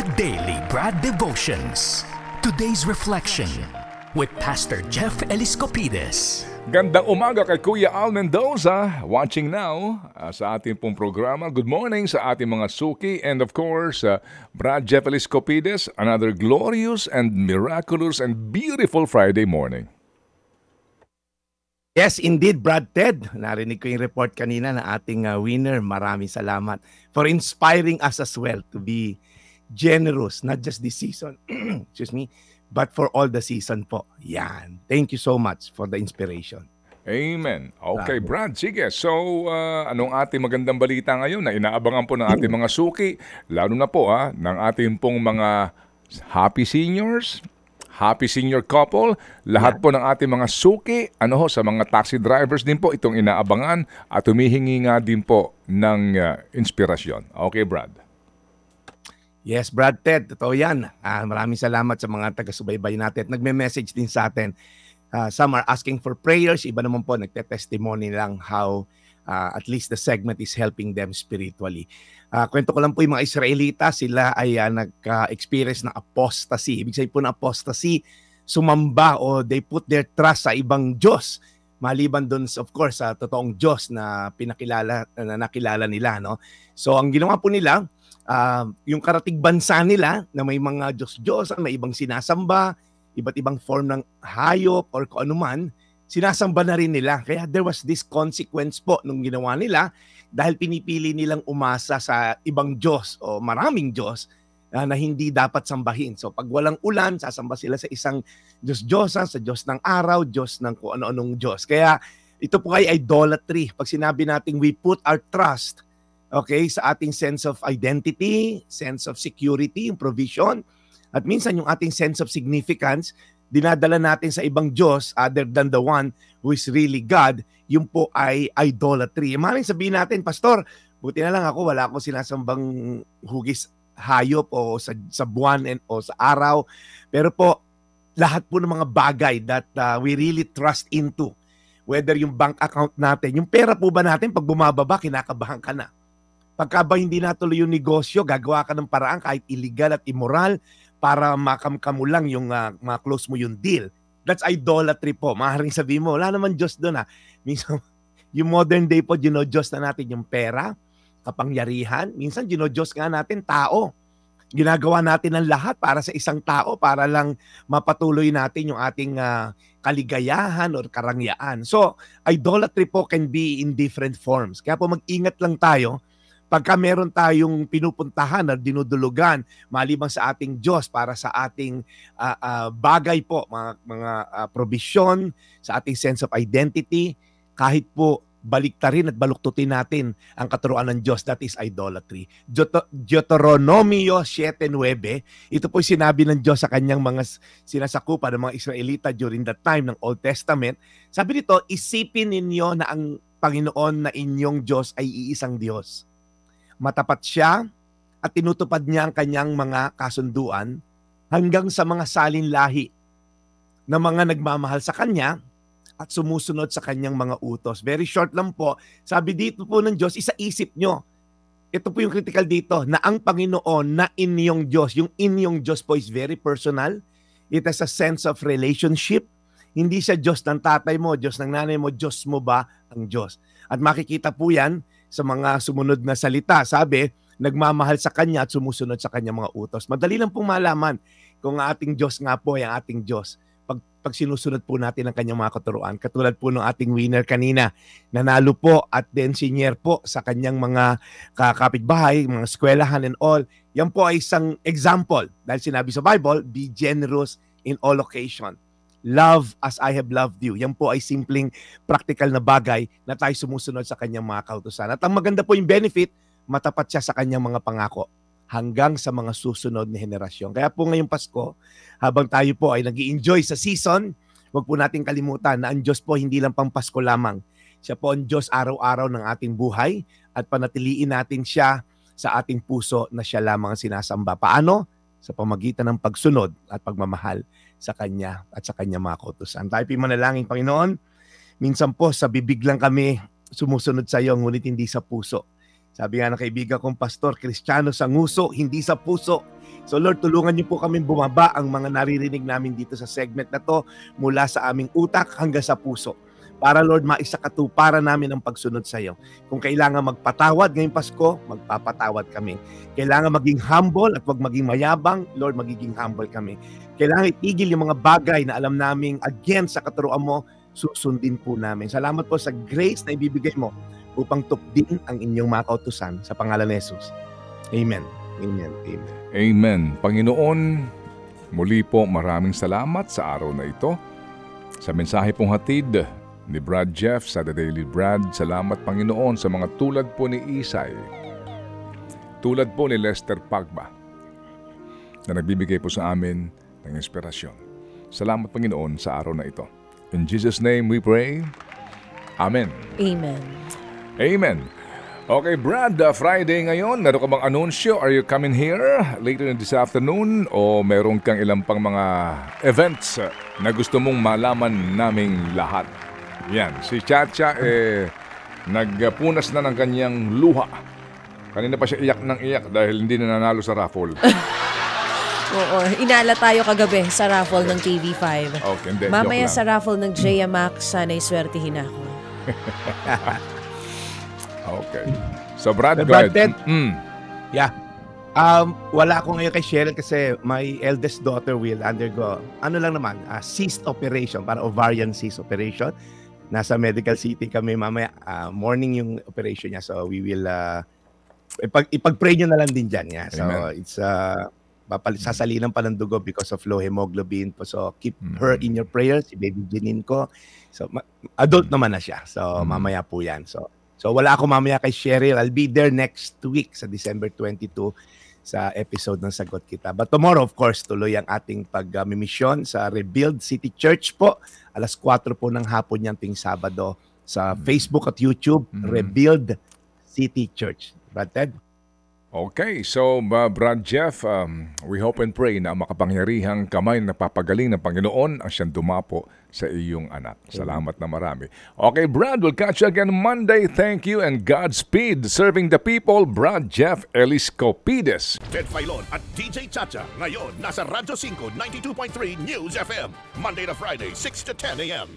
The Daily Brad Devotions. Today's reflection with Pastor Jeff Eliscopides. Gandang umaga kay Kuya Al Mendoza, watching now sa ating pong programa. Good morning sa ating mga suki. And of course, Brad Jeff Eliscopides, another glorious and miraculous and beautiful Friday morning. Yes, indeed, Brad Ted. Narinig ko yung report kanina na ating winner. Maraming salamat for inspiring us as well to be generous, not just this season, excuse me, but for all the season po. Yan. Thank you so much for the inspiration. Amen. Okay, Brad, sige. So, anong ating magandang balita ngayon na inaabangan po ng ating mga suki, lalo na po ng ating pong mga happy seniors, happy senior couple, lahat po ng ating mga suki, sa mga taxi drivers din po itong inaabangan at humihingi nga din po ng inspirasyon. Okay, Brad. Yes, Brad Ted, totoo yan. Maraming salamat sa mga taga-subaybay natin at nagme-message din sa atin. Some are asking for prayers, iba naman po nagte-testimony lang how at least the segment is helping them spiritually. Kwento ko lang po yung mga Israelita, sila ay nagka-experience ng apostasy. Ibig sabihin po ng apostasy, sumamba o they put their trust sa ibang Diyos. Maliban doon, of course, sa totoong Diyos na nakilala nila. No? So ang ginawa po nila, yung karatig bansa nila na may mga Diyos-Diyosan, may ibang sinasamba, iba't ibang form ng hayop or kung anuman, sinasamba na rin nila. Kaya there was this consequence po nung ginawa nila dahil pinipili nilang umasa sa ibang Diyos o maraming Diyos na hindi dapat sambahin. So pag walang ulan, sasamba sila sa isang Diyos-Diyosan, sa Diyos ng araw, Diyos ng kung ano-anong Diyos. Kaya ito po ay idolatry. Pag sinabi natin we put our trust sa ating sense of identity, sense of security, yung provision, at minsan yung ating sense of significance, dinadala natin sa ibang Diyos other than the one who is really God, yung po ay idolatry. Maraming sabihin natin, Pastor, buti na lang ako, wala akong sinasambang hugis hayop o sa buwan o sa araw. Pero po, lahat po ng mga bagay that we really trust into, whether yung bank account natin, yung pera po ba natin, pag bumababa, kinakabahan ka na. Pagka ba hindi natuloy yung negosyo, gagawa ka ng paraan kahit illegal at immoral para makamkamo lang yung ma-close mo yung deal. That's idolatry po. Maaaring sabihin mo, wala naman Diyos doon . Minsan, yung modern day po, Diyos na natin yung pera, kapangyarihan. Minsan, Diyos nga natin tao. Ginagawa natin ang lahat para sa isang tao para lang mapatuloy natin yung ating kaligayahan or karangyaan. So, idolatry po can be in different forms. Kaya po mag-ingat lang tayo pagka meron tayong pinupuntahan na dinudulugan maliban sa ating Diyos para sa ating bagay po, mga provision, sa ating sense of identity, kahit po baliktarin at baluktutin natin ang katuruan ng Diyos, that is idolatry. Deuteronomio 7:9, ito po sinabi ng Diyos sa kanyang mga sinasakupan ng mga Israelita during that time ng Old Testament. Sabi nito, isipin ninyo na ang Panginoon na inyong Diyos ay iisang Diyos. Matapat siya at tinutupad niya ang kanyang mga kasunduan hanggang sa mga salinlahi na mga nagmamahal sa kanya at sumusunod sa kanyang mga utos. Very short lang po. Sabi dito po ng Diyos, isaisip nyo. Ito po yung critical dito, na ang Panginoon na inyong Diyos. Yung inyong Diyos po is very personal. It has a sense of relationship. Hindi siya Diyos ng tatay mo, Diyos ng nanay mo, Diyos mo ba ang Diyos? At makikita po yan sa mga sumunod na salita. Sabi, nagmamahal sa Kanya at sumusunod sa Kanyang mga utos. Madali lang pong malaman kung ang ating Diyos nga po ay ang ating Diyos. Pag sinusunod po natin ang Kanyang mga katuruan. Katulad po ng ating winner kanina, nanalo po at then senior po sa Kanyang mga kapitbahay, mga eskwelahan and all. Yan po ay isang example. Dahil sinabi sa Bible, be generous in all occasion. Love as I have loved you. Yan po ay simpleng practical na bagay na tayo sumusunod sa kanyang mga kautusan. At ang maganda po yung benefit, matapat siya sa kanyang mga pangako hanggang sa mga susunod na henerasyon. Kaya po ngayong Pasko, habang tayo po ay nag-i-enjoy sa season, huwag po natin kalimutan na ang Diyos po hindi lang pang Pasko lamang. Siya po ang Diyos araw-araw ng ating buhay at panatiliin natin siya sa ating puso na siya lamang ang sinasamba. Paano? Sa pamagitan ng pagsunod at pagmamahal sa Kanya at sa Kanya mga kautusan. Tayo manalangin, Panginoon. Minsan po sa bibig lang kami sumusunod sa iyo, ngunit hindi sa puso. Sabi nga ng kaibigan kong pastor, Kristiyano sa nguso, hindi sa puso. So Lord, tulungan niyo po kami bumaba ang mga naririnig namin dito sa segment na to mula sa aming utak hanggang sa puso. Para Lord, maisakatuparan namin ang pagsunod sa iyo. Kung kailangan magpatawad ngayong Pasko, magpapatawad kami. Kailangan maging humble at wag maging mayabang, Lord, magiging humble kami. Kailangan itigil yung mga bagay na alam naming against sa katuruan mo, susundin po namin. Salamat po sa grace na ibibigay mo upang tupdin ang inyong mga kautusan sa pangalan ni Jesus. Amen. Amen. Amen. Amen. Panginoon, muli po maraming salamat sa araw na ito. Sa mensahe pong hatid ni Brad Jeff sa The Daily Brad, salamat Panginoon sa mga tulad po ni Isay, tulad po ni Lester Pagba, na nagbibigay po sa amin ng inspirasyon. Salamat Panginoon sa araw na ito. In Jesus' name we pray. Amen. Amen. Amen. Okay, Brad, Friday ngayon, meron ka bang anunsyo? Are you coming here later this afternoon? O meron kang ilang pang mga events na gusto mong malaman naming lahat? Yan, si Chacha nagpunas na ng kanyang luha. Kanina pa siya iyak ng iyak dahil hindi na nanalo sa raffle. Oo, inala tayo kagabi sa raffle ng TV5. Okay, hindi, Mamaya joke sa lang. raffle ng Jaya Max, sana'y swertihin ako. Okay. So Brad, go Brad, ahead. Yeah. Wala ako ngayon kay Cheryl kasi my eldest daughter will undergo, cyst operation, para ovarian cyst operation. Nasa Medical City kami mamaya, morning yung operation niya. So we will, ipag-pray nyo na lang din dyan. Yeah. So Amen. it's, sasalinan pa ng dugo because of low hemoglobin. So keep her in your prayers, si baby Janine ko. So adult naman na siya. So mamaya po yan. So wala ako mamaya kay Cheryl. I'll be there next week sa December 22 sa episode ng Sagot Kita. But tomorrow, of course, tuloy ang ating pag-misyon sa Rebuild City Church po. Alas 4 po ng hapon yan ting Sabado sa Facebook at YouTube, Rebuild City Church. Brad Ted? Okay, so Brad Jeff, we hope and pray na makapangyarihang kamay na papagaling ng Panginoon ang siyang dumapo sa iyong anak. Salamat na marami. Okay, Brad, we'll catch you again Monday. Thank you and Godspeed. Serving the people, Brad Jeff Eliscopides. Ted Filon at DJ Chacha. Ngayon, nasa Radyo 5, 92.3 News FM. Monday to Friday, 6 to 10 a.m.